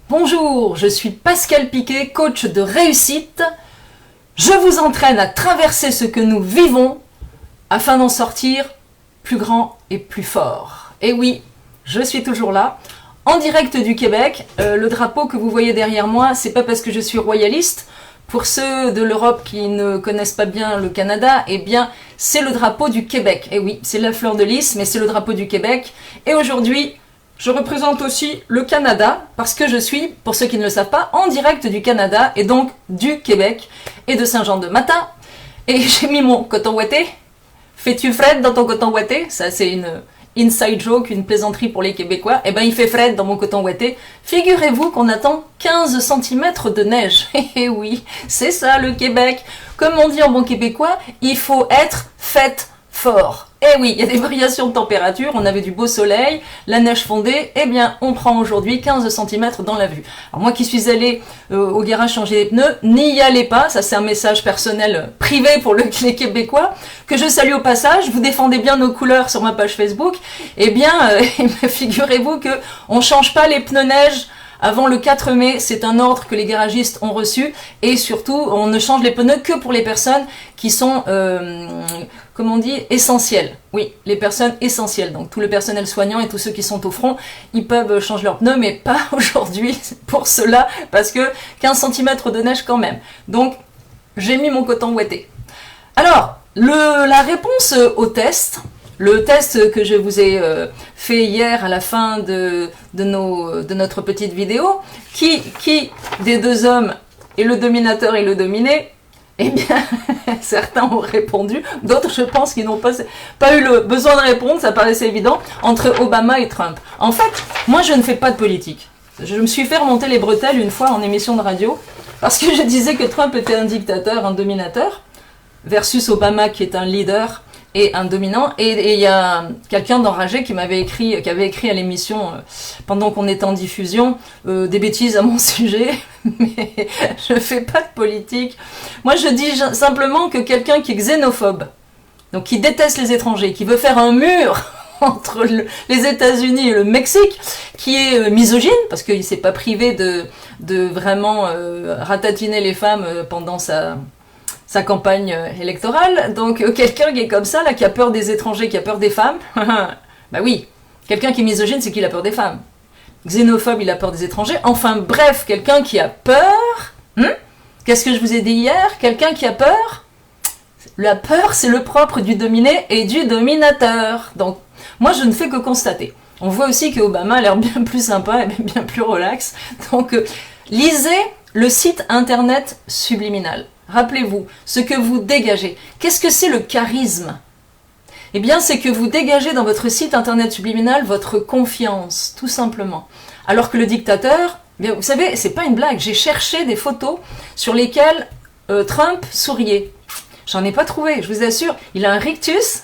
Bonjour, je suis Pascal Piquet, coach de réussite. Je vous entraîne à traverser ce que nous vivons afin d'en sortir plus grand et plus fort. Et oui, je suis toujours là, en direct du Québec. Le drapeau que vous voyez derrière moi, c'est pas parce que je suis royaliste. Pour ceux de l'Europe qui ne connaissent pas bien le Canada, eh bien, c'est le drapeau du Québec. Et oui, c'est la fleur de lys, mais c'est le drapeau du Québec. Et aujourd'hui, je représente aussi le Canada, parce que je suis, pour ceux qui ne le savent pas, en direct du Canada, et donc du Québec, et de Saint-Jean-de-Matha. Et j'ai mis mon coton ouaté. Fais-tu Fred dans ton coton ouaté? Ça, c'est une inside joke, une plaisanterie pour les Québécois. Eh ben, il fait Fred dans mon coton ouaté. Figurez-vous qu'on attend 15 cm de neige. Eh oui, c'est ça le Québec. Comme on dit en bon québécois, il faut être fait fort. Eh oui, il y a des variations de température, on avait du beau soleil, la neige fondait, eh bien on prend aujourd'hui 15 cm dans la vue. Alors moi qui suis allée au garage changer les pneus, n'y allez pas, ça c'est un message personnel privé pour les Québécois, que je salue au passage, vous défendez bien nos couleurs sur ma page Facebook, eh bien figurez-vous que on change pas les pneus neige avant le 4 mai, c'est un ordre que les garagistes ont reçu, et surtout on ne change les pneus que pour les personnes qui sont comme on dit, essentielles. Oui, les personnes essentielles. Donc tout le personnel soignant et tous ceux qui sont au front, ils peuvent changer leurs pneus, mais pas aujourd'hui pour cela, parce que 15 cm de neige quand même. Donc j'ai mis mon coton ouaté. Alors, la réponse au test, le test que je vous ai fait hier à la fin de notre petite vidéo, qui des deux hommes est le dominateur et le dominé? Eh bien, certains ont répondu, d'autres je pense qu'ils n'ont pas eu le besoin de répondre, ça paraissait évident, entre Obama et Trump. En fait, moi je ne fais pas de politique. Je me suis fait remonter les bretelles une fois en émission de radio, parce que je disais que Trump était un dictateur, un dominateur, versus Obama qui est un leader et un dominant. Et il y a quelqu'un d'enragé qui avait écrit à l'émission, pendant qu'on était en diffusion, des bêtises à mon sujet, mais je fais pas de politique. Moi je dis simplement que quelqu'un qui est xénophobe, donc qui déteste les étrangers, qui veut faire un mur entre les États-Unis et le Mexique, qui est misogyne, parce qu'il ne s'est pas privé de vraiment ratatiner les femmes pendant sa campagne électorale. Donc quelqu'un qui est comme ça, là, qui a peur des étrangers, qui a peur des femmes, bah oui, quelqu'un qui est misogyne, c'est qu'il a peur des femmes. Xénophobe, il a peur des étrangers. Enfin bref, quelqu'un qui a peur. Qu'est-ce que je vous ai dit hier? Quelqu'un qui a peur. La peur, c'est le propre du dominé et du dominateur. Donc moi, je ne fais que constater. On voit aussi que Obama a l'air bien plus sympa et bien plus relax. Donc lisez le site internet Subliminal. Rappelez-vous, ce que vous dégagez. Qu'est-ce que c'est le charisme? Eh bien, c'est que vous dégagez dans votre site internet Subliminal votre confiance, tout simplement. Alors que le dictateur, bien, vous savez, c'est pas une blague. J'ai cherché des photos sur lesquelles Trump souriait. J'en ai pas trouvé, je vous assure. Il a un rictus,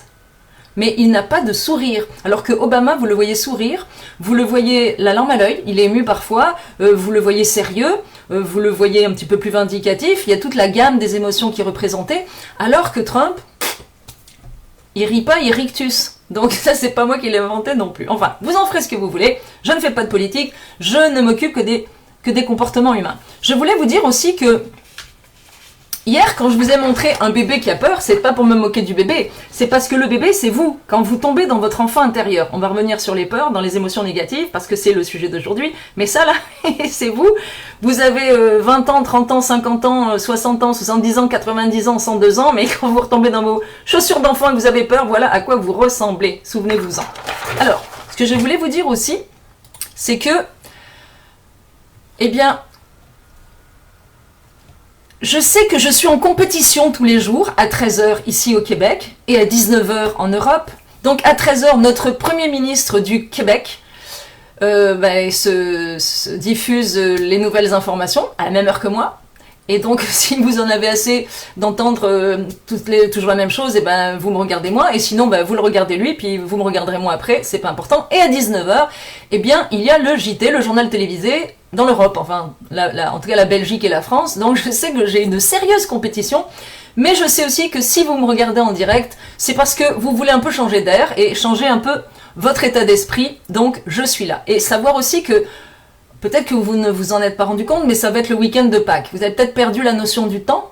mais il n'a pas de sourire. Alors que Obama, vous le voyez sourire, vous le voyez la larme à l'œil, il est ému parfois, vous le voyez sérieux, vous le voyez un petit peu plus vindicatif, il y a toute la gamme des émotions qui est représentée, alors que Trump, il rit pas, il rictus. Donc ça, c'est pas moi qui l'ai inventé non plus. Enfin, vous en ferez ce que vous voulez, je ne fais pas de politique, je ne m'occupe que des comportements humains. Je voulais vous dire aussi que hier, quand je vous ai montré un bébé qui a peur, c'est pas pour me moquer du bébé, c'est parce que le bébé, c'est vous. Quand vous tombez dans votre enfant intérieur, on va revenir sur les peurs, dans les émotions négatives, parce que c'est le sujet d'aujourd'hui, mais ça là, c'est vous. Vous avez 20 ans, 30 ans, 50 ans, 60 ans, 70 ans, 90 ans, 102 ans, mais quand vous retombez dans vos chaussures d'enfant et que vous avez peur, voilà à quoi vous ressemblez. Souvenez-vous-en. Alors, ce que je voulais vous dire aussi, c'est que, eh bien, je sais que je suis en compétition tous les jours à 13h ici au Québec et à 19h en Europe. Donc à 13h, notre Premier ministre du Québec se diffuse les nouvelles informations à la même heure que moi. Et donc si vous en avez assez d'entendre toujours la même chose, et ben vous me regardez moi, et sinon vous le regardez lui, puis vous me regarderez moi après, c'est pas important. Et à 19h, eh bien il y a le JT, le journal télévisé, dans l'Europe, enfin en tout cas la Belgique et la France. Donc je sais que j'ai une sérieuse compétition, mais je sais aussi que si vous me regardez en direct, c'est parce que vous voulez un peu changer d'air et changer un peu votre état d'esprit, donc je suis là. Et savoir aussi que peut-être que vous ne vous en êtes pas rendu compte, mais ça va être le week-end de Pâques. Vous avez peut-être perdu la notion du temps.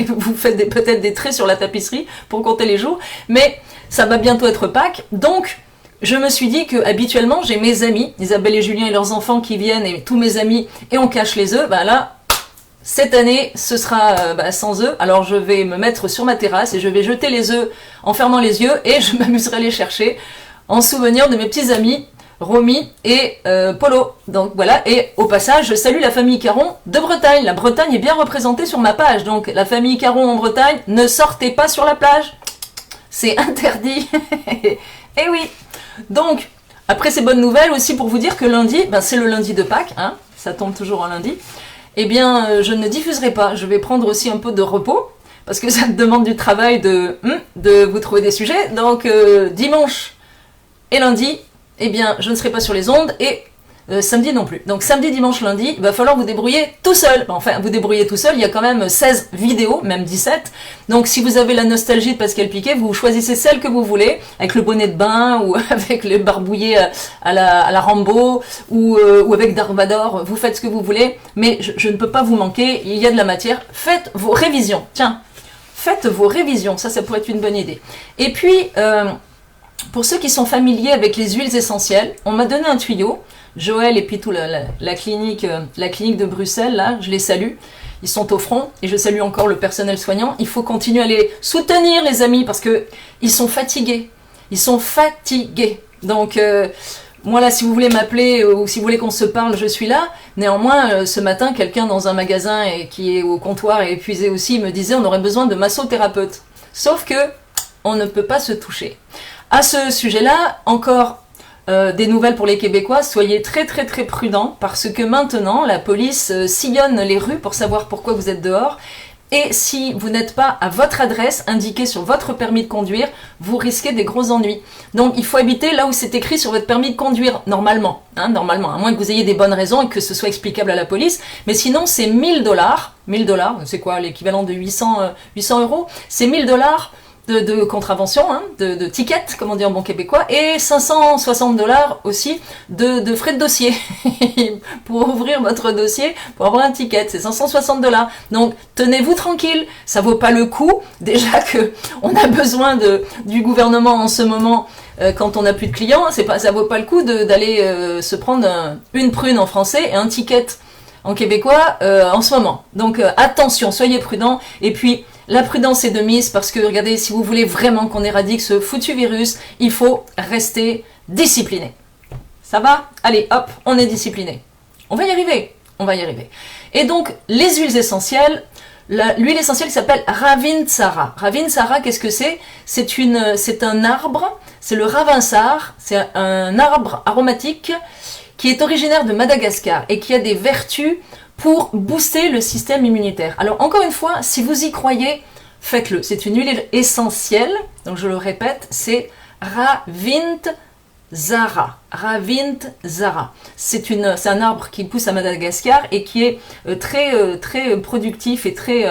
Vous faites peut-être des traits sur la tapisserie pour compter les jours, mais ça va bientôt être Pâques. Donc, je me suis dit que habituellement, j'ai mes amis, Isabelle et Julien et leurs enfants qui viennent, et tous mes amis, et on cache les œufs. Bah là, cette année, ce sera sans œufs. Alors, je vais me mettre sur ma terrasse et je vais jeter les œufs en fermant les yeux et je m'amuserai à les chercher en souvenir de mes petits amis Romy et Polo. Donc voilà, et au passage, je salue la famille Caron de Bretagne. La Bretagne est bien représentée sur ma page. Donc la famille Caron en Bretagne, ne sortez pas sur la plage. C'est interdit. Et oui. Donc, après ces bonnes nouvelles, aussi pour vous dire que lundi, ben c'est le lundi de Pâques, hein, ça tombe toujours en lundi, eh bien je ne diffuserai pas. Je vais prendre aussi un peu de repos, parce que ça demande du travail de vous trouver des sujets. Donc dimanche et lundi, eh bien, je ne serai pas sur les ondes et samedi non plus. Donc samedi, dimanche, lundi, il va falloir vous débrouiller tout seul. Enfin, vous débrouiller tout seul, il y a quand même 16 vidéos, même 17. Donc si vous avez la nostalgie de Pascal Piquet, vous choisissez celle que vous voulez, avec le bonnet de bain ou avec le barbouillé à la Rambo ou avec Darvador, vous faites ce que vous voulez, mais je ne peux pas vous manquer, il y a de la matière. Faites vos révisions, tiens, faites vos révisions, ça pourrait être une bonne idée. Et puis... pour ceux qui sont familiers avec les huiles essentielles, on m'a donné un tuyau. Joël et puis tout la clinique de Bruxelles, là, je les salue. Ils sont au front et je salue encore le personnel soignant. Il faut continuer à les soutenir, les amis, parce que ils sont fatigués. Ils sont fatigués. Donc, moi là, si vous voulez m'appeler ou si vous voulez qu'on se parle, je suis là. Néanmoins, ce matin, quelqu'un dans un magasin et qui est au comptoir et épuisé aussi me disait on aurait besoin de massothérapeute. Sauf que on ne peut pas se toucher. À ce sujet-là, encore des nouvelles pour les Québécois, soyez très très très prudents parce que maintenant la police sillonne les rues pour savoir pourquoi vous êtes dehors et si vous n'êtes pas à votre adresse indiquée sur votre permis de conduire, vous risquez des gros ennuis. Donc il faut habiter là où c'est écrit sur votre permis de conduire, normalement, hein, normalement, à moins que vous ayez des bonnes raisons et que ce soit explicable à la police, mais sinon c'est 1000 $, 1000 $, c'est quoi l'équivalent de 800 €, c'est 1000 $ de contravention, hein, de ticket, comme on dit en bon québécois, et 560 $ aussi de frais de dossier. Pour ouvrir votre dossier, pour avoir un ticket, c'est 560 $. Donc, tenez-vous tranquille, ça vaut pas le coup. Déjà que on a besoin du gouvernement en ce moment, quand on n'a plus de clients, ça vaut pas le coup d'aller se prendre une prune en français et un ticket en québécois en ce moment. Donc, attention, soyez prudents, et puis, la prudence est de mise parce que, regardez, si vous voulez vraiment qu'on éradique ce foutu virus, il faut rester discipliné. Ça va? Allez, hop, on est discipliné. On va y arriver, on va y arriver. Et donc, les huiles essentielles, l'huile essentielle s'appelle Ravinsara. Ravinsara, qu'est-ce que c'est? C'est un arbre, c'est le ravinsar, c'est un arbre aromatique qui est originaire de Madagascar et qui a des vertus pour booster le système immunitaire. Alors encore une fois, si vous y croyez, faites-le. C'est une huile essentielle, donc je le répète, c'est Ravinsara. Ravinsara. C'est un arbre qui pousse à Madagascar et qui est très productif et très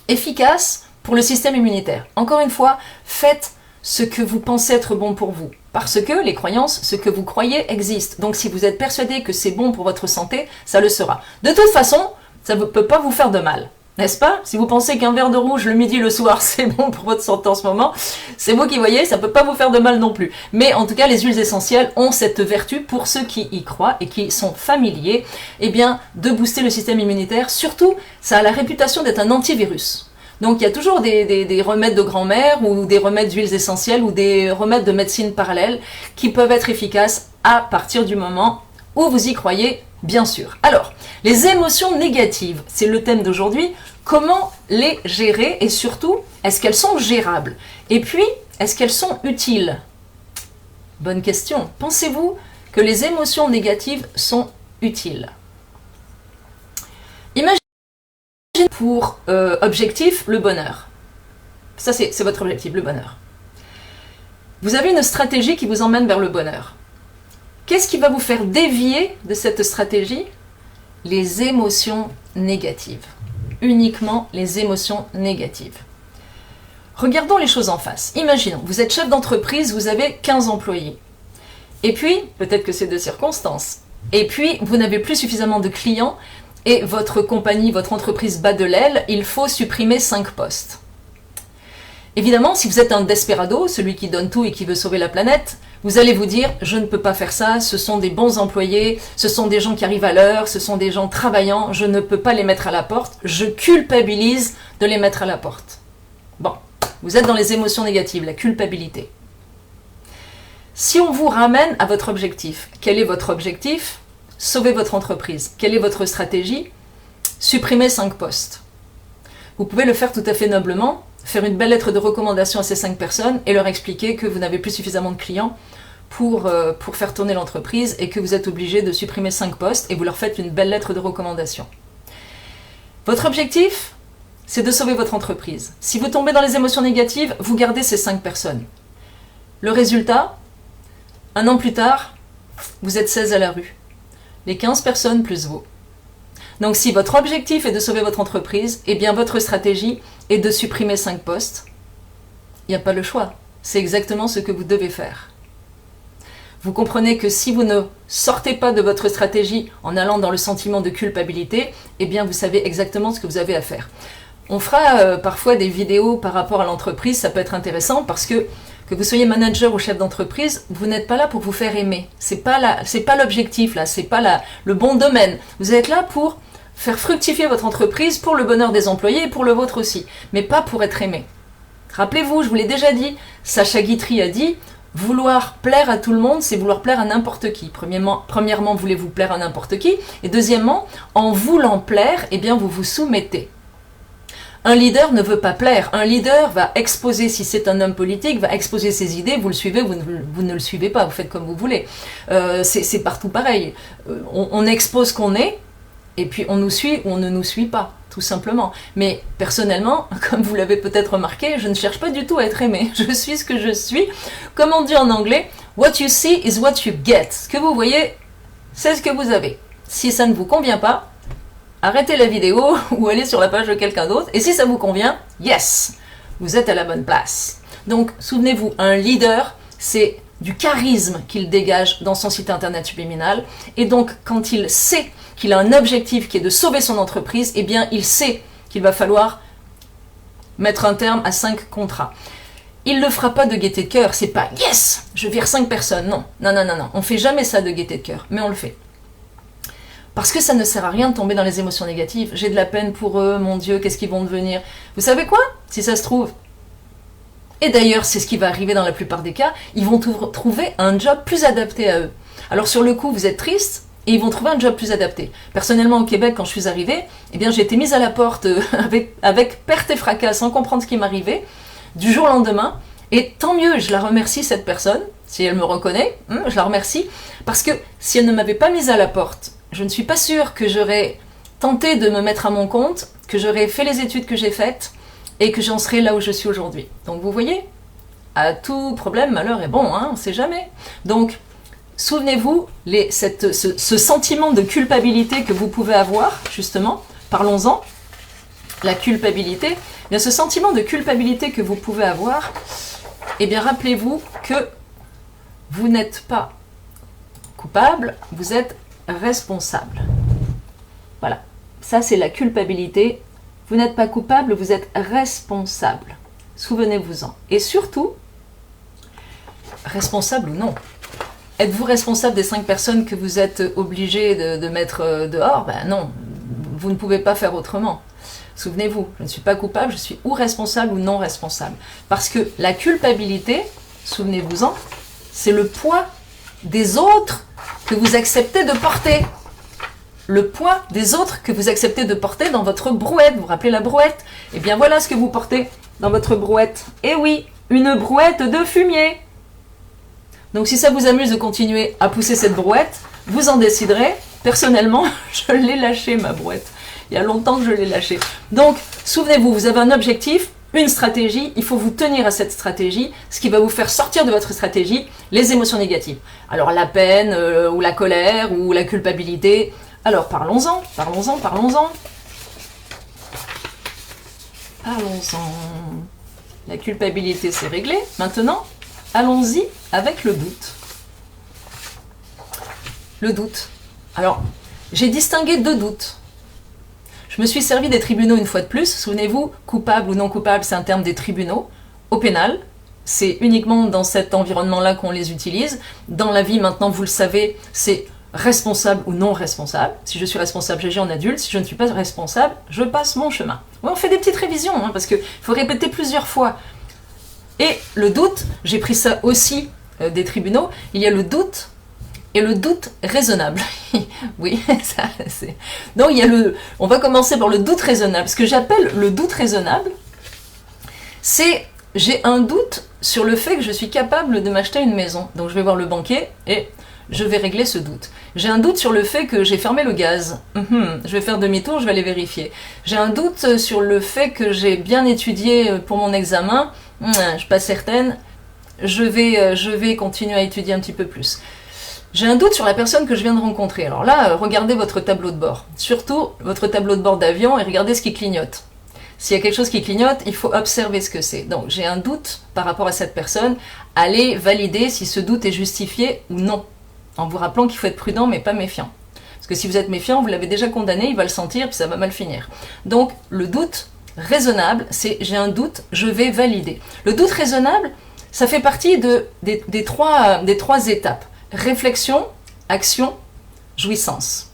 efficace pour le système immunitaire. Encore une fois, faites ce que vous pensez être bon pour vous. Parce que les croyances, ce que vous croyez existe. Donc si vous êtes persuadé que c'est bon pour votre santé, ça le sera. De toute façon, ça ne peut pas vous faire de mal. N'est-ce pas? Si vous pensez qu'un verre de rouge le midi, le soir, c'est bon pour votre santé en ce moment, c'est vous qui voyez, ça ne peut pas vous faire de mal non plus. Mais en tout cas, les huiles essentielles ont cette vertu, pour ceux qui y croient et qui sont familiers, eh bien, de booster le système immunitaire. Surtout, ça a la réputation d'être un antivirus. Donc il y a toujours des remèdes de grand-mère ou des remèdes d'huiles essentielles ou des remèdes de médecine parallèle qui peuvent être efficaces à partir du moment où vous y croyez, bien sûr. Alors, les émotions négatives, c'est le thème d'aujourd'hui. Comment les gérer et surtout, est-ce qu'elles sont gérables? Et puis, est-ce qu'elles sont utiles? Bonne question. Pensez-vous que les émotions négatives sont utiles? Imaginez pour objectif le bonheur. Ça, c'est votre objectif, le bonheur. Vous avez une stratégie qui vous emmène vers le bonheur. Qu'est-ce qui va vous faire dévier de cette stratégie? Les émotions négatives. Uniquement les émotions négatives. Regardons les choses en face. Imaginons, vous êtes chef d'entreprise, vous avez 15 employés. Et puis, peut-être que c'est de circonstance, Et puis, vous n'avez plus suffisamment de clients et votre compagnie, votre entreprise bat de l'aile, il faut supprimer 5 postes. Évidemment, si vous êtes un desperado, celui qui donne tout et qui veut sauver la planète, vous allez vous dire, je ne peux pas faire ça, ce sont des bons employés, ce sont des gens qui arrivent à l'heure, ce sont des gens travaillants, je ne peux pas les mettre à la porte, je culpabilise de les mettre à la porte. Bon, vous êtes dans les émotions négatives, la culpabilité. Si on vous ramène à votre objectif, quel est votre objectif? Sauver votre entreprise. Quelle est votre stratégie? Supprimer 5 postes. Vous pouvez le faire tout à fait noblement, faire une belle lettre de recommandation à ces 5 personnes et leur expliquer que vous n'avez plus suffisamment de clients pour faire tourner l'entreprise et que vous êtes obligé de supprimer 5 postes et vous leur faites une belle lettre de recommandation. Votre objectif, c'est de sauver votre entreprise. Si vous tombez dans les émotions négatives, vous gardez ces 5 personnes. Le résultat, 1 an plus tard, vous êtes 16 à la rue. Les 15 personnes plus vous. Donc si votre objectif est de sauver votre entreprise, eh bien votre stratégie est de supprimer 5 postes. Il n'y a pas le choix. C'est exactement ce que vous devez faire. Vous comprenez que si vous ne sortez pas de votre stratégie en allant dans le sentiment de culpabilité, eh bien vous savez exactement ce que vous avez à faire. On fera parfois des vidéos par rapport à l'entreprise, ça peut être intéressant parce que vous soyez manager ou chef d'entreprise, vous n'êtes pas là pour vous faire aimer. C'est pas l'objectif là, c'est pas le bon domaine. Vous êtes là pour faire fructifier votre entreprise pour le bonheur des employés et pour le vôtre aussi, mais pas pour être aimé. Rappelez-vous, je vous l'ai déjà dit, Sacha Guitry a dit, vouloir plaire à tout le monde, c'est vouloir plaire à n'importe qui. Premièrement, voulez-vous plaire à n'importe qui, et deuxièmement, en voulant plaire, eh bien vous vous soumettez. Un leader ne veut pas plaire. Un leader va exposer, si c'est un homme politique, va exposer ses idées, vous le suivez, vous ne le suivez pas, vous faites comme vous voulez. C'est partout pareil. On expose qu'on est, et puis on nous suit ou on ne nous suit pas, tout simplement. Mais personnellement, comme vous l'avez peut-être remarqué, je ne cherche pas du tout à être aimé. Je suis ce que je suis. Comme on dit en anglais, what you see is what you get. Ce que vous voyez, c'est ce que vous avez. Si ça ne vous convient pas, arrêtez la vidéo ou allez sur la page de quelqu'un d'autre. Et si ça vous convient, yes, vous êtes à la bonne place. Donc, souvenez-vous, un leader, c'est du charisme qu'il dégage dans son site internet subliminal. Et donc, quand il sait qu'il a un objectif qui est de sauver son entreprise, eh bien, il sait qu'il va falloir mettre un terme à 5 contrats. Il ne le fera pas de gaieté de cœur. C'est pas « yes, je vire 5 personnes ». Non, non, non, non, non. On ne fait jamais ça de gaieté de cœur, mais on le fait. Parce que ça ne sert à rien de tomber dans les émotions négatives. J'ai de la peine pour eux, mon Dieu, qu'est-ce qu'ils vont devenir? Vous savez quoi? Si ça se trouve, et d'ailleurs c'est ce qui va arriver dans la plupart des cas, ils vont trouver un job plus adapté à eux. Alors sur le coup, vous êtes triste, et ils vont trouver un job plus adapté. Personnellement, au Québec, quand je suis arrivée, eh bien j'ai été mise à la porte avec perte et fracas, sans comprendre ce qui m'arrivait, du jour au lendemain, et tant mieux, je la remercie cette personne, si elle me reconnaît, je la remercie, parce que si elle ne m'avait pas mise à la porte, je ne suis pas sûre que j'aurais tenté de me mettre à mon compte, que j'aurais fait les études que j'ai faites et que j'en serais là où je suis aujourd'hui. Donc vous voyez, à tout problème, malheur est bon, on ne sait jamais. Donc, souvenez-vous, ce sentiment de culpabilité que vous pouvez avoir, justement, parlons-en, la culpabilité, eh bien ce sentiment de culpabilité que vous pouvez avoir, eh bien rappelez-vous que vous n'êtes pas coupable, vous êtes responsable. Voilà, ça c'est la culpabilité. Vous n'êtes pas coupable, vous êtes responsable. Souvenez-vous-en. Et surtout, responsable ou non, êtes-vous responsable des 5 personnes que vous êtes obligé de mettre dehors? Ben non, vous ne pouvez pas faire autrement. Souvenez-vous, je ne suis pas coupable, je suis ou responsable ou non responsable. Parce que la culpabilité, souvenez-vous-en, c'est le poids des autres que vous acceptez de porter. Le poids des autres que vous acceptez de porter dans votre brouette. Vous vous rappelez la brouette? Eh bien voilà ce que vous portez dans votre brouette. Eh oui, une brouette de fumier. Donc si ça vous amuse de continuer à pousser cette brouette, vous en déciderez. Personnellement, je l'ai lâchée ma brouette. Il y a longtemps que je l'ai lâchée. Donc souvenez-vous, vous avez un objectif, une stratégie, il faut vous tenir à cette stratégie, ce qui va vous faire sortir de votre stratégie les émotions négatives. Alors la peine, ou la colère, ou la culpabilité. Alors parlons-en, parlons-en, parlons-en. Parlons-en. La culpabilité c'est réglé. Maintenant, allons-y avec le doute. Le doute. Alors, j'ai distingué deux doutes. Je me suis servi des tribunaux une fois de plus. Souvenez-vous, coupable ou non coupable, c'est un terme des tribunaux. Au pénal, c'est uniquement dans cet environnement-là qu'on les utilise. Dans la vie, maintenant, vous le savez, c'est responsable ou non responsable. Si je suis responsable, j'agis en adulte. Si je ne suis pas responsable, je passe mon chemin. Oui, on fait des petites révisions, hein, parce qu'il faut répéter plusieurs fois. Et le doute, j'ai pris ça aussi des tribunaux, il y a le doute et le doute raisonnable. Oui, ça c'est... Donc il y a on va commencer par le doute raisonnable. Ce que j'appelle le doute raisonnable, c'est j'ai un doute sur le fait que je suis capable de m'acheter une maison. Donc je vais voir le banquier et je vais régler ce doute. J'ai un doute sur le fait que j'ai fermé le gaz. Je vais faire demi-tour, je vais aller vérifier. J'ai un doute sur le fait que j'ai bien étudié pour mon examen. Je suis pas certaine. Je vais continuer à étudier un petit peu plus. J'ai un doute sur la personne que je viens de rencontrer. Alors là, regardez votre tableau de bord. Surtout votre tableau de bord d'avion et regardez ce qui clignote. S'il y a quelque chose qui clignote, il faut observer ce que c'est. Donc j'ai un doute par rapport à cette personne. Allez valider si ce doute est justifié ou non. En vous rappelant qu'il faut être prudent mais pas méfiant. Parce que si vous êtes méfiant, vous l'avez déjà condamné, il va le sentir puis ça va mal finir. Donc le doute raisonnable, c'est j'ai un doute, je vais valider. Le doute raisonnable, ça fait partie des trois étapes. Réflexion, action, jouissance.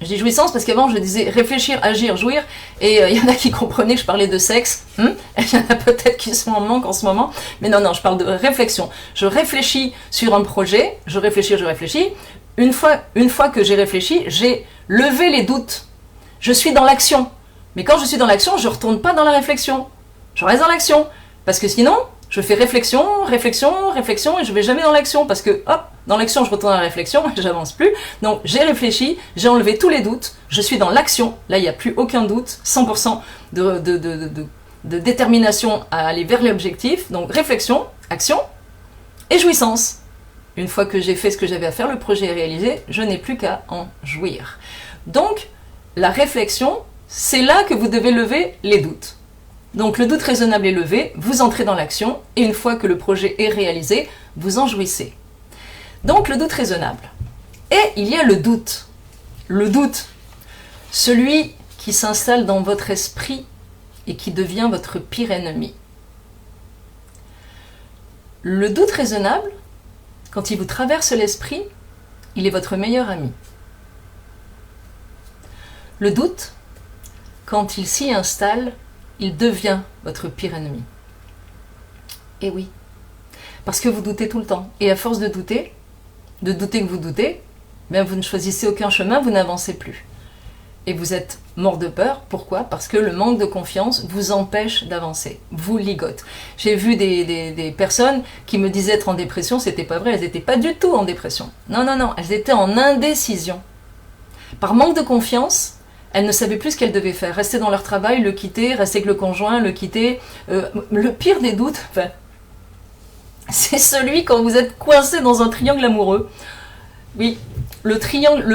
Je dis jouissance parce qu'avant je disais réfléchir, agir, jouir, et il y en a qui comprenaient que je parlais de sexe, il y en a peut-être qui sont en manque en ce moment, mais non, je parle de réflexion. Je réfléchis sur un projet, je réfléchis, une fois que j'ai réfléchi, j'ai levé les doutes, je suis dans l'action, mais quand je suis dans l'action, je ne retourne pas dans la réflexion, je reste dans l'action, parce que sinon, je fais réflexion, et je vais jamais dans l'action, parce que, hop, dans l'action, je retourne à la réflexion, et j'avance plus. Donc, j'ai réfléchi, j'ai enlevé tous les doutes, je suis dans l'action, là, il n'y a plus aucun doute, 100% de détermination à aller vers l'objectif. Donc, réflexion, action, et jouissance. Une fois que j'ai fait ce que j'avais à faire, le projet est réalisé, je n'ai plus qu'à en jouir. Donc, la réflexion, c'est là que vous devez lever les doutes. Donc le doute raisonnable est levé, vous entrez dans l'action, et une fois que le projet est réalisé, vous en jouissez. Donc le doute raisonnable. Et il y a le doute. Le doute, celui qui s'installe dans votre esprit et qui devient votre pire ennemi. Le doute raisonnable, quand il vous traverse l'esprit, il est votre meilleur ami. Le doute, quand il s'y installe, il devient votre pire ennemi. Et oui, parce que vous doutez tout le temps. Et à force de douter que vous doutez, bien vous ne choisissez aucun chemin, vous n'avancez plus. Et vous êtes mort de peur. Pourquoi? Parce que le manque de confiance vous empêche d'avancer, vous ligote. J'ai vu des personnes qui me disaient être en dépression, c'était pas vrai, elles n'étaient pas du tout en dépression. Non, elles étaient en indécision. Par manque de confiance, elles ne savaient plus ce qu'elles devaient faire. Rester dans leur travail, le quitter, rester avec le conjoint, le quitter. Le pire des doutes, c'est celui quand vous êtes coincé dans un triangle amoureux. Oui, le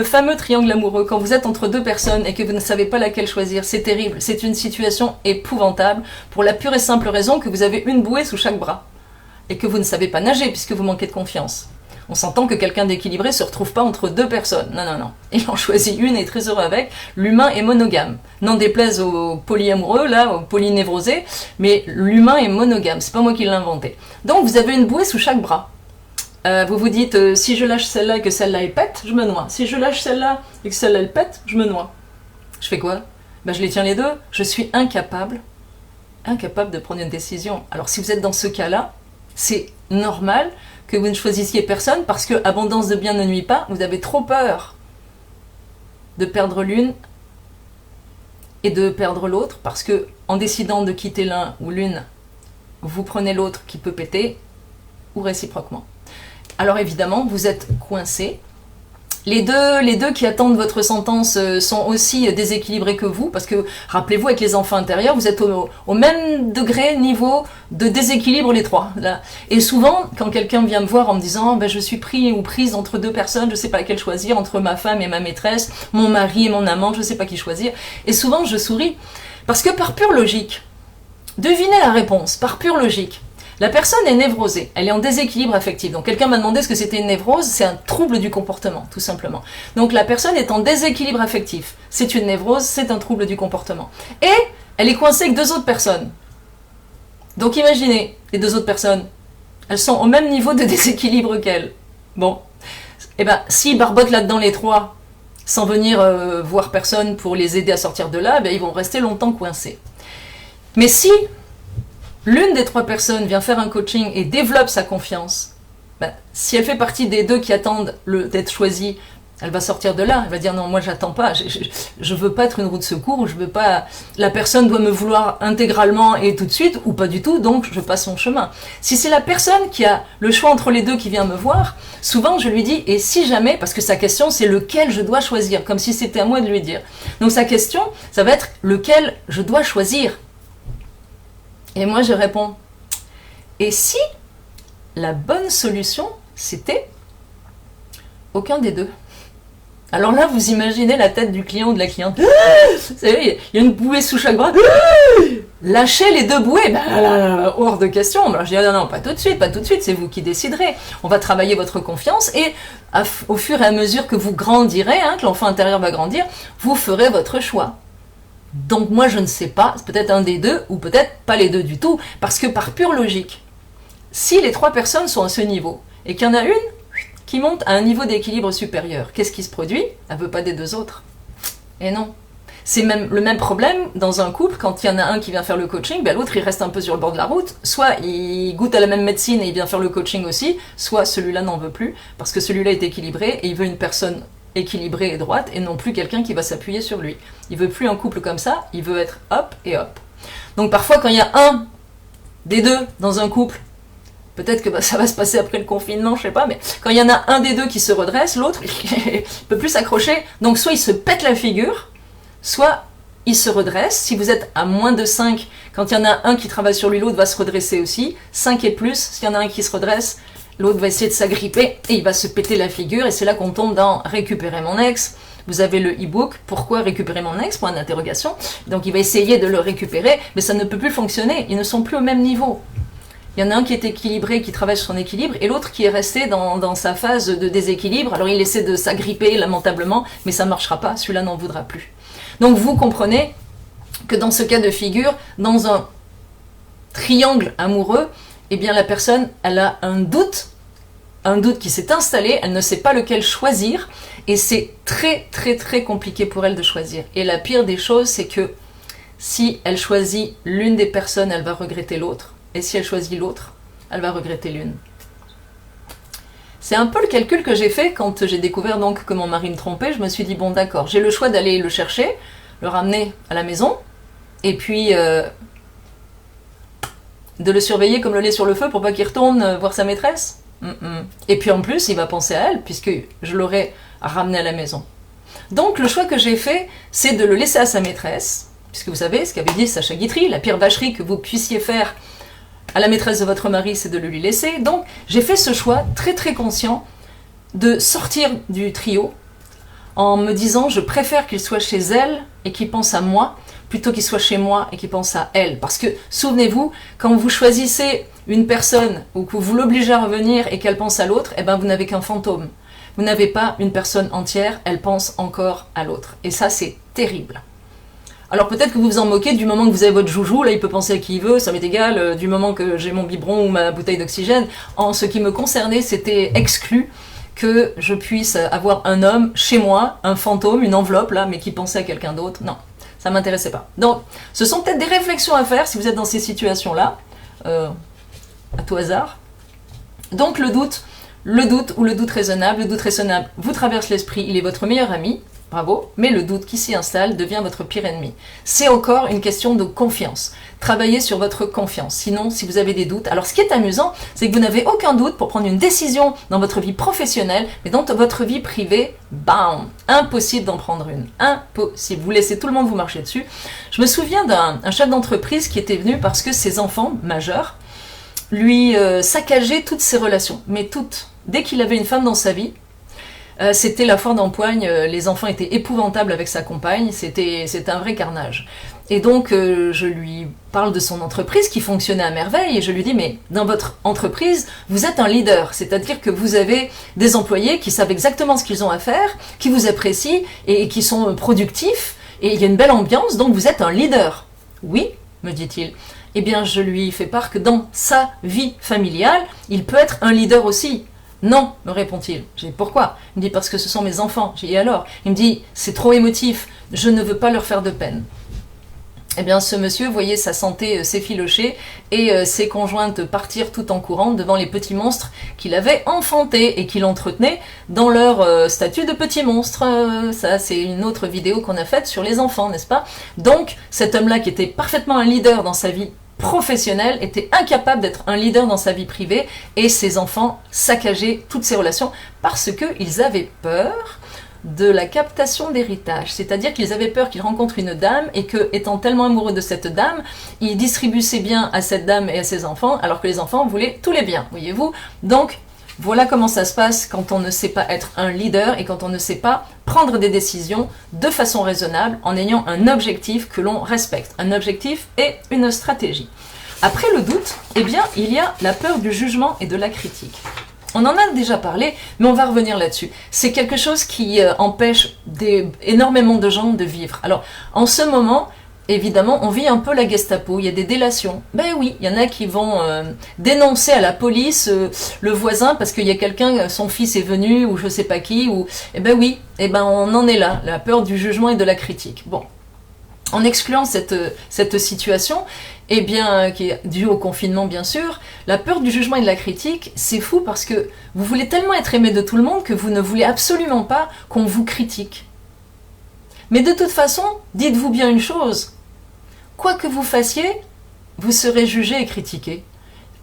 fameux triangle amoureux, quand vous êtes entre deux personnes et que vous ne savez pas laquelle choisir, c'est terrible. C'est une situation épouvantable pour la pure et simple raison que vous avez une bouée sous chaque bras et que vous ne savez pas nager puisque vous manquez de confiance. On s'entend que quelqu'un d'équilibré ne se retrouve pas entre deux personnes. Non. Il en choisit une et est très heureux avec. L'humain est monogame. N'en déplaise aux polyamoureux, là, aux polynévrosés, mais l'humain est monogame. C'est pas moi qui l'ai inventé. Donc vous avez une bouée sous chaque bras. Vous vous dites, si je lâche celle-là et que celle-là elle pète, je me noie. Si je lâche celle-là et que celle-là elle pète, je me noie. Je fais quoi? Je les tiens les deux. Je suis incapable de prendre une décision. Alors si vous êtes dans ce cas-là, c'est normal que vous ne choisissiez personne parce que abondance de biens ne nuit pas, vous avez trop peur de perdre l'une et de perdre l'autre parce que en décidant de quitter l'un ou l'une, vous prenez l'autre qui peut péter ou réciproquement. Alors évidemment, vous êtes coincé. Les deux qui attendent votre sentence sont aussi déséquilibrés que vous, parce que, rappelez-vous, avec les enfants intérieurs, vous êtes au même degré, niveau de déséquilibre les trois. Là. Et souvent, quand quelqu'un vient me voir en me disant « je suis pris ou prise entre deux personnes, je ne sais pas laquelle choisir, entre ma femme et ma maîtresse, mon mari et mon amant, je ne sais pas qui choisir », et souvent je souris, parce que par pure logique, devinez la réponse, par pure logique, La personne est névrosée, elle est en déséquilibre affectif. Donc quelqu'un m'a demandé ce que c'était une névrose, c'est un trouble du comportement, tout simplement. Donc la personne est en déséquilibre affectif. C'est une névrose, c'est un trouble du comportement. Et elle est coincée avec 2 autres personnes. Donc imaginez, les 2 autres personnes, elles sont au même niveau de déséquilibre qu'elle. Bon, et ben s'ils barbotent là-dedans les 3, sans venir voir personne pour les aider à sortir de là, ben, ils vont rester longtemps coincés. Mais si l'une des 3 personnes vient faire un coaching et développe sa confiance, ben, si elle fait partie des 2 qui attendent d'être choisies, elle va sortir de là, elle va dire non, moi j'attends pas, je veux pas être une roue de secours, ou je veux pas, la personne doit me vouloir intégralement et tout de suite, ou pas du tout, donc je passe son chemin. Si c'est la personne qui a le choix entre les 2 qui vient me voir, souvent je lui dis, et si jamais, parce que sa question c'est lequel je dois choisir, comme si c'était à moi de lui dire. Donc sa question, ça va être lequel je dois choisir. Et moi je réponds, et si la bonne solution c'était aucun des 2? Alors là, vous imaginez la tête du client ou de la cliente. Vous savez, il y a une bouée sous chaque bras. Lâchez les 2 bouées. Ben, hors de question. Alors je dis, non, pas tout de suite, c'est vous qui déciderez. On va travailler votre confiance et au fur et à mesure que vous grandirez, que l'enfant intérieur va grandir, vous ferez votre choix. Donc moi, je ne sais pas, c'est peut-être un des 2 ou peut-être pas les 2 du tout, parce que par pure logique, si les 3 personnes sont à ce niveau et qu'il y en a une qui monte à un niveau d'équilibre supérieur, qu'est-ce qui se produit? Elle ne veut pas des 2 autres. Et non. C'est même le même problème dans un couple, quand il y en a un qui vient faire le coaching, ben l'autre il reste un peu sur le bord de la route, soit il goûte à la même médecine et il vient faire le coaching aussi, soit celui-là n'en veut plus, parce que celui-là est équilibré et il veut une personne équilibrée et droite et non plus quelqu'un qui va s'appuyer sur lui. Il veut plus un couple comme ça, il veut être hop et hop. Donc parfois quand il y a un des 2 dans un couple, peut-être que ça va se passer après le confinement, je sais pas, mais quand il y en a un des 2 qui se redresse, l'autre, il peut plus s'accrocher. Donc soit il se pète la figure, soit il se redresse. Si vous êtes à moins de 5, quand il y en a un qui travaille sur lui, l'autre va se redresser aussi. 5 et plus, s'il y en a un qui se redresse, l'autre va essayer de s'agripper et il va se péter la figure. Et c'est là qu'on tombe dans récupérer mon ex. Vous avez le e-book, pourquoi récupérer mon ex, point d'interrogation. Donc il va essayer de le récupérer, mais ça ne peut plus fonctionner. Ils ne sont plus au même niveau. Il y en a un qui est équilibré, qui travaille sur son équilibre, et l'autre qui est resté dans sa phase de déséquilibre. Alors il essaie de s'agripper lamentablement, mais ça ne marchera pas, celui-là n'en voudra plus. Donc vous comprenez que dans ce cas de figure, dans un triangle amoureux, eh bien la personne, elle a un doute qui s'est installé, elle ne sait pas lequel choisir, et c'est très très très compliqué pour elle de choisir. Et la pire des choses, c'est que si elle choisit l'une des personnes, elle va regretter l'autre. Et si elle choisit l'autre, elle va regretter l'une. C'est un peu le calcul que j'ai fait quand j'ai découvert donc que mon mari me trompait. Je me suis dit, bon d'accord, j'ai le choix d'aller le chercher, le ramener à la maison, et puis de le surveiller comme le lait sur le feu pour pas qu'il retourne voir sa maîtresse. Et puis en plus, il va penser à elle, puisque je l'aurais ramené à la maison. Donc le choix que j'ai fait, c'est de le laisser à sa maîtresse, puisque vous savez ce qu'avait dit Sacha Guitry, la pire vacherie que vous puissiez faire à la maîtresse de votre mari, c'est de le lui laisser. Donc, j'ai fait ce choix très très conscient de sortir du trio en me disant je préfère qu'il soit chez elle et qu'il pense à moi plutôt qu'il soit chez moi et qu'il pense à elle. Parce que, souvenez-vous, quand vous choisissez une personne ou que vous l'obligez à revenir et qu'elle pense à l'autre, eh ben vous n'avez qu'un fantôme. Vous n'avez pas une personne entière, elle pense encore à l'autre. Et ça, c'est terrible. Alors peut-être que vous vous en moquez du moment que vous avez votre joujou, là il peut penser à qui il veut, ça m'est égal, du moment que j'ai mon biberon ou ma bouteille d'oxygène. En ce qui me concernait, c'était exclu que je puisse avoir un homme chez moi, un fantôme, une enveloppe là, mais qui pensait à quelqu'un d'autre. Non, ça m'intéressait pas. Donc, ce sont peut-être des réflexions à faire si vous êtes dans ces situations-là, à tout hasard. Donc le doute ou le doute raisonnable vous traverse l'esprit, il est votre meilleur ami. Bravo, mais le doute qui s'y installe devient votre pire ennemi. C'est encore une question de confiance. Travaillez sur votre confiance. Sinon, si vous avez des doutes, alors ce qui est amusant, c'est que vous n'avez aucun doute pour prendre une décision dans votre vie professionnelle, mais dans votre vie privée, bam, impossible d'en prendre une. Impossible. Vous laissez tout le monde vous marcher dessus. Je me souviens d'un chef d'entreprise qui était venu parce que ses enfants majeurs lui saccageaient toutes ses relations, mais toutes. Dès qu'il avait une femme dans sa vie, C'était la foire d'empoigne, les enfants étaient épouvantables avec sa compagne, c'était un vrai carnage. Et donc je lui parle de son entreprise qui fonctionnait à merveille et je lui dis mais dans votre entreprise vous êtes un leader, c'est-à-dire que vous avez des employés qui savent exactement ce qu'ils ont à faire, qui vous apprécient et qui sont productifs et il y a une belle ambiance donc vous êtes un leader. Oui, me dit-il. Eh bien je lui fais part que dans sa vie familiale il peut être un leader aussi. Non, me répond-il. J'ai dit pourquoi? Il me dit parce que ce sont mes enfants. J'ai dit alors? Il me dit c'est trop émotif, je ne veux pas leur faire de peine. Eh bien, ce monsieur voyait sa santé s'effilocher et ses conjointes partir tout en courant devant les petits monstres qu'il avait enfantés et qu'il entretenait dans leur statut de petits monstres. Ça, c'est une autre vidéo qu'on a faite sur les enfants, n'est-ce pas? Donc, cet homme-là qui était parfaitement un leader dans sa vie professionnelle était incapable d'être un leader dans sa vie privée et ses enfants saccageaient toutes ses relations parce qu'ils avaient peur de la captation d'héritage, c'est-à-dire qu'ils avaient peur qu'il rencontre une dame et que, étant tellement amoureux de cette dame, il distribue ses biens à cette dame et à ses enfants, alors que les enfants voulaient tous les biens, voyez-vous. Donc, voilà comment ça se passe quand on ne sait pas être un leader et quand on ne sait pas prendre des décisions de façon raisonnable en ayant un objectif que l'on respecte, un objectif et une stratégie. Après le doute, eh bien, il y a la peur du jugement et de la critique. On en a déjà parlé, mais on va revenir là-dessus. C'est quelque chose qui empêche énormément de gens de vivre. Alors, en ce moment, évidemment, on vit un peu la Gestapo, il y a des délations. Ben oui, il y en a qui vont dénoncer à la police le voisin parce qu'il y a quelqu'un, son fils est venu, ou je sais pas qui, ou... Eh ben oui, eh ben on en est là, la peur du jugement et de la critique. Bon. En excluant cette situation, eh bien, qui est due au confinement bien sûr, la peur du jugement et de la critique, c'est fou parce que vous voulez tellement être aimé de tout le monde que vous ne voulez absolument pas qu'on vous critique. Mais de toute façon, dites-vous bien une chose, quoi que vous fassiez, vous serez jugé et critiqué.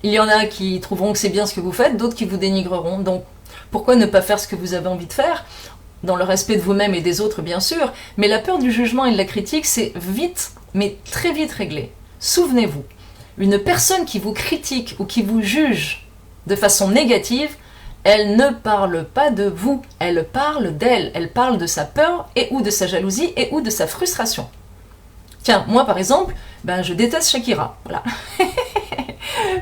Il y en a qui trouveront que c'est bien ce que vous faites, d'autres qui vous dénigreront. Donc, pourquoi ne pas faire ce que vous avez envie de faire ? Dans le respect de vous-même et des autres, bien sûr, mais la peur du jugement et de la critique, c'est vite, mais très vite réglé. Souvenez-vous, une personne qui vous critique ou qui vous juge de façon négative, elle ne parle pas de vous, elle parle d'elle, elle parle de sa peur et ou de sa jalousie et ou de sa frustration. Tiens, moi par exemple, ben, je déteste Shakira, voilà.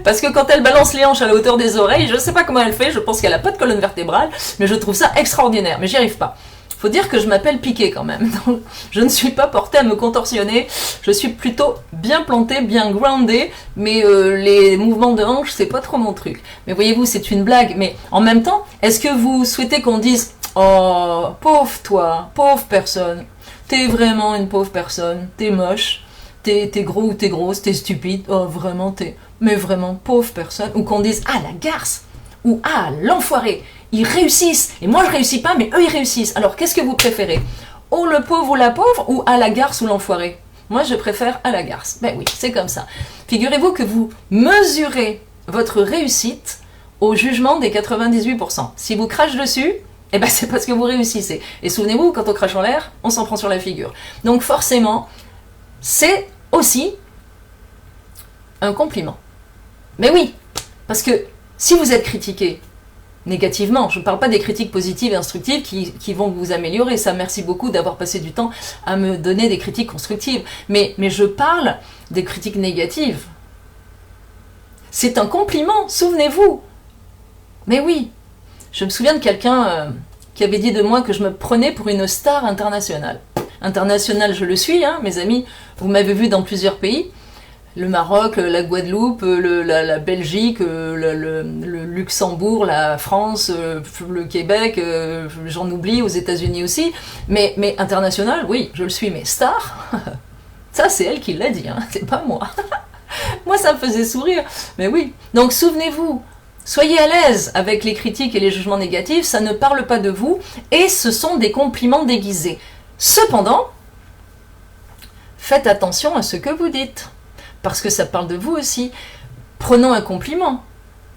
Parce que quand elle balance les hanches à la hauteur des oreilles, je ne sais pas comment elle fait, je pense qu'elle n'a pas de colonne vertébrale, mais je trouve ça extraordinaire, mais j'y arrive pas. Faut dire que je m'appelle Piqué quand même, donc je ne suis pas portée à me contorsionner, je suis plutôt bien plantée, bien groundée, mais les mouvements de hanches, c'est pas trop mon truc. Mais voyez-vous, c'est une blague, mais en même temps, est-ce que vous souhaitez qu'on dise « Oh, pauvre toi, pauvre personne, t'es vraiment une pauvre personne, t'es moche, t'es gros ou t'es grosse, t'es stupide, oh vraiment t'es... mais vraiment pauvre personne », ou qu'on dise « Ah, la garce !» ou « Ah, l'enfoiré !» Ils réussissent, et moi je réussis pas, mais eux ils réussissent. Alors qu'est-ce que vous préférez? Oh le pauvre ou la pauvre, ou à la garce ou l'enfoiré? Moi je préfère à la garce. Ben oui, c'est comme ça. Figurez-vous que vous mesurez votre réussite au jugement des 98%. Si vous crachez dessus, eh ben c'est parce que vous réussissez. Et souvenez-vous, quand on crache en l'air, on s'en prend sur la figure. Donc forcément, c'est aussi un compliment. Mais oui, parce que si vous êtes critiqué, négativement, je ne parle pas des critiques positives et instructives qui vont vous améliorer, ça merci beaucoup d'avoir passé du temps à me donner des critiques constructives, mais je parle des critiques négatives. C'est un compliment, souvenez-vous. Mais oui, je me souviens de quelqu'un qui avait dit de moi que je me prenais pour une star internationale. Internationale, je le suis, hein, mes amis, vous m'avez vu dans plusieurs pays. Le Maroc, la Guadeloupe, la Belgique, le Luxembourg, la France, le Québec, j'en oublie, aux États-Unis aussi. Mais international, oui, je le suis. Mais star, ça c'est elle qui l'a dit, hein, c'est pas moi. Moi ça me faisait sourire, mais oui. Donc souvenez-vous, soyez à l'aise avec les critiques et les jugements négatifs, ça ne parle pas de vous et ce sont des compliments déguisés. Cependant, faites attention à ce que vous dites. Parce que ça parle de vous aussi. Prenons un compliment.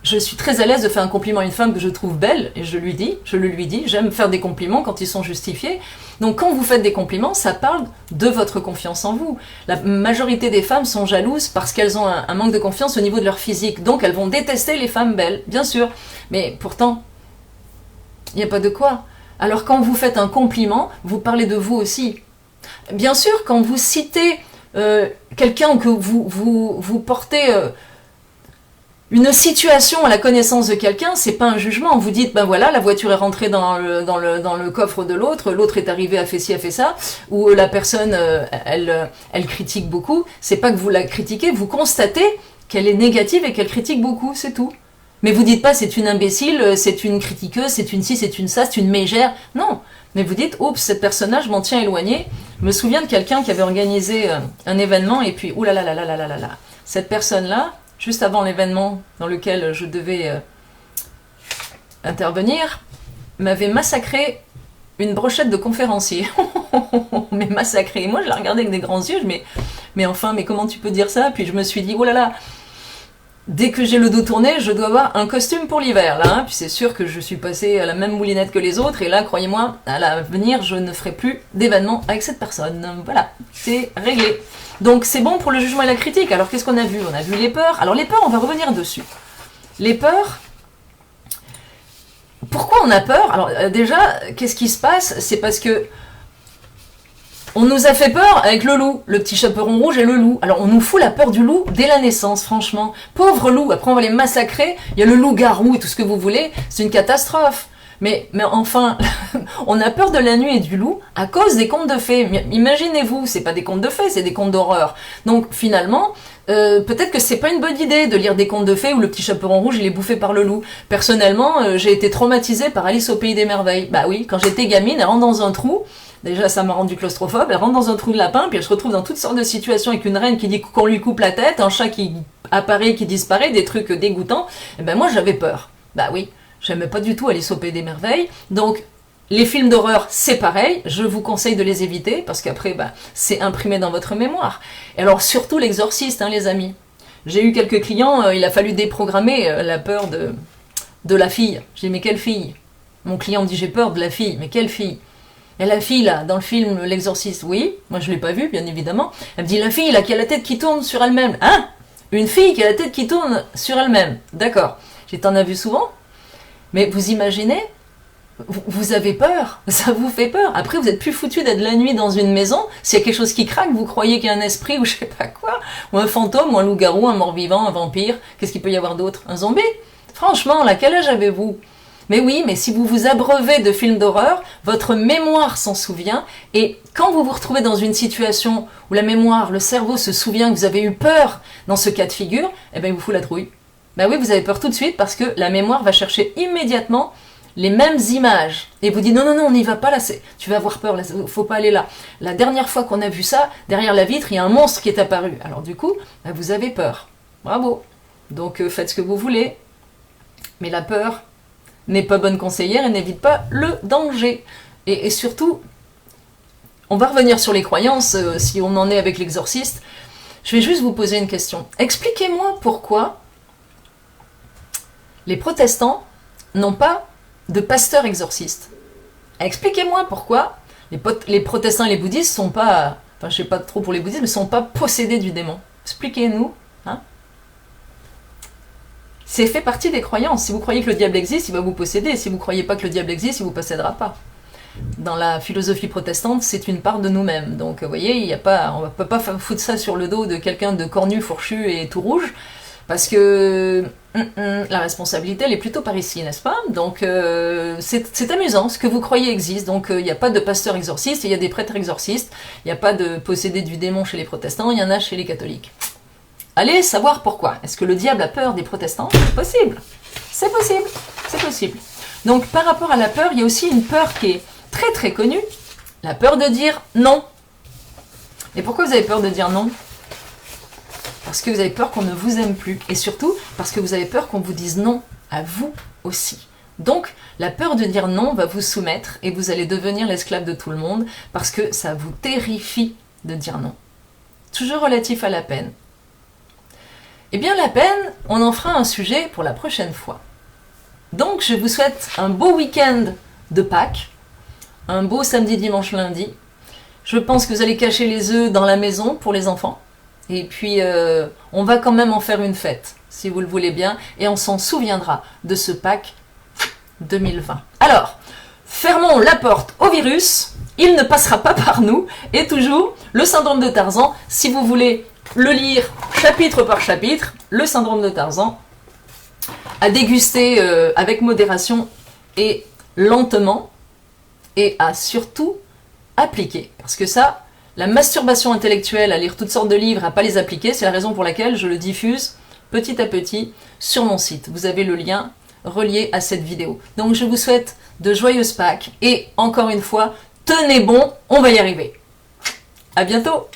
Je suis très à l'aise de faire un compliment à une femme que je trouve belle, et je le lui dis, j'aime faire des compliments quand ils sont justifiés. Donc quand vous faites des compliments, ça parle de votre confiance en vous. La majorité des femmes sont jalouses parce qu'elles ont un manque de confiance au niveau de leur physique, donc elles vont détester les femmes belles, bien sûr. Mais pourtant, il n'y a pas de quoi. Alors quand vous faites un compliment, vous parlez de vous aussi. Bien sûr, quand vous citez quelqu'un, que vous portez une situation à la connaissance de quelqu'un, c'est pas un jugement. Vous dites, ben voilà, la voiture est rentrée dans le coffre de l'autre, l'autre est arrivé, a fait ci, a fait ça, ou la personne, elle critique beaucoup. C'est pas que vous la critiquez, vous constatez qu'elle est négative et qu'elle critique beaucoup, c'est tout. Mais vous dites pas, c'est une imbécile, c'est une critiqueuse, c'est une ci, c'est une ça, c'est une mégère. Non. Mais vous dites, oups, cette personne-là, je m'en tiens éloigné. Je me souviens de quelqu'un qui avait organisé un événement, et puis, oulalalala, cette personne-là, juste avant l'événement dans lequel je devais intervenir, m'avait massacré une brochette de conférencier. Mais massacré. Et moi, je la regardais avec des grands yeux, mais enfin, mais comment tu peux dire ça? Puis je me suis dit, oh là là, dès que j'ai le dos tourné, je dois avoir un costume pour l'hiver, là. Hein. Puis c'est sûr que je suis passée à la même moulinette que les autres, et là, croyez-moi, à l'avenir, je ne ferai plus d'événement avec cette personne. Voilà, c'est réglé. Donc c'est bon pour le jugement et la critique. Alors qu'est-ce qu'on a vu? On a vu les peurs. Alors les peurs, on va revenir dessus. Les peurs, pourquoi on a peur? Alors déjà, qu'est-ce qui se passe? C'est parce que on nous a fait peur avec le loup, le petit chaperon rouge et le loup. Alors on nous fout la peur du loup dès la naissance, franchement. Pauvre loup, après on va les massacrer, il y a le loup-garou et tout ce que vous voulez, c'est une catastrophe. Mais enfin, on a peur de la nuit et du loup à cause des contes de fées. Imaginez-vous, c'est pas des contes de fées, c'est des contes d'horreur. Donc finalement, peut-être que c'est pas une bonne idée de lire des contes de fées où le petit chaperon rouge il est bouffé par le loup. Personnellement, j'ai été traumatisée par Alice au pays des merveilles. Bah oui, quand j'étais gamine, elle rentre dans un trou. Déjà, ça m'a rendu claustrophobe. Elle rentre dans un trou de lapin, puis elle se retrouve dans toutes sortes de situations avec une reine qui dit qu'on lui coupe la tête, un chat qui apparaît, qui disparaît, des trucs dégoûtants. Et ben moi, j'avais peur. Bah oui. J'aimais pas du tout Alice au pays des merveilles. Donc, les films d'horreur, c'est pareil. Je vous conseille de les éviter parce qu'après, bah, c'est imprimé dans votre mémoire. Et alors, surtout l'exorciste, hein, les amis. J'ai eu quelques clients, il a fallu déprogrammer la peur de la fille. J'ai dit, mais quelle fille? Mon client me dit, j'ai peur de la fille. Mais quelle fille? Et la fille, là, dans le film L'exorciste, oui. Moi, je l'ai pas vue, bien évidemment. Elle me dit, la fille, là, qui a la tête qui tourne sur elle-même. Hein? Une fille qui a la tête qui tourne sur elle-même. D'accord. T'en as vu souvent? Mais vous imaginez, vous avez peur, ça vous fait peur. Après, vous êtes plus foutu d'être la nuit dans une maison. S'il y a quelque chose qui craque, vous croyez qu'il y a un esprit ou je sais pas quoi, ou un fantôme, ou un loup-garou, un mort-vivant, un vampire. Qu'est-ce qu'il peut y avoir d'autre? Un zombie? Franchement, là, quel âge avez-vous? Mais oui, mais si vous vous abreuvez de films d'horreur, votre mémoire s'en souvient. Et quand vous vous retrouvez dans une situation où la mémoire, le cerveau se souvient que vous avez eu peur dans ce cas de figure, eh bien, il vous fout la trouille. Ben oui, vous avez peur tout de suite parce que la mémoire va chercher immédiatement les mêmes images. Et vous dit non, on n'y va pas là, tu vas avoir peur, il faut pas aller là. La dernière fois qu'on a vu ça, derrière la vitre, il y a un monstre qui est apparu. Alors du coup, ben vous avez peur. Bravo. Donc faites ce que vous voulez. Mais la peur n'est pas bonne conseillère et n'évite pas le danger. Et surtout, on va revenir sur les croyances, si on en est avec l'exorciste. Je vais juste vous poser une question. Expliquez-moi pourquoi les protestants n'ont pas de pasteur exorciste. Expliquez-moi pourquoi les protestants et les bouddhistes sont pas, enfin je sais pas trop pour les bouddhistes, mais sont pas possédés du démon. Expliquez-nous. Hein? C'est fait partie des croyances. Si vous croyez que le diable existe, il va vous posséder. Si vous ne croyez pas que le diable existe, il ne vous possédera pas. Dans la philosophie protestante, c'est une part de nous-mêmes. Donc vous voyez, on ne peut pas foutre ça sur le dos de quelqu'un de cornu, fourchu et tout rouge. Parce que la responsabilité, elle est plutôt par ici, n'est-ce pas? Donc, c'est amusant, ce que vous croyez existe. Donc, il n'y a pas de pasteur exorciste, il y a des prêtres exorcistes. Il n'y a pas de possédé du démon chez les protestants, il y en a chez les catholiques. Allez savoir pourquoi. Est-ce que le diable a peur des protestants? C'est possible. C'est possible. C'est possible. Donc, par rapport à la peur, il y a aussi une peur qui est très très connue. La peur de dire non. Et pourquoi vous avez peur de dire non? Parce que vous avez peur qu'on ne vous aime plus. Et surtout, parce que vous avez peur qu'on vous dise non à vous aussi. Donc, la peur de dire non va vous soumettre et vous allez devenir l'esclave de tout le monde parce que ça vous terrifie de dire non. Toujours relatif à la peine. Eh bien, la peine, on en fera un sujet pour la prochaine fois. Donc, je vous souhaite un beau week-end de Pâques, un beau samedi, dimanche, lundi. Je pense que vous allez cacher les œufs dans la maison pour les enfants. Et puis, on va quand même en faire une fête, si vous le voulez bien, et on s'en souviendra de ce Pâques 2020. Alors, fermons la porte au virus, il ne passera pas par nous. Et toujours, le syndrome de Tarzan, si vous voulez le lire chapitre par chapitre, le syndrome de Tarzan, à déguster avec modération et lentement, et à surtout appliquer. Parce que ça, la masturbation intellectuelle, à lire toutes sortes de livres, à pas les appliquer, c'est la raison pour laquelle je le diffuse petit à petit sur mon site. Vous avez le lien relié à cette vidéo. Donc je vous souhaite de joyeuses Pâques et encore une fois, tenez bon, on va y arriver. À bientôt!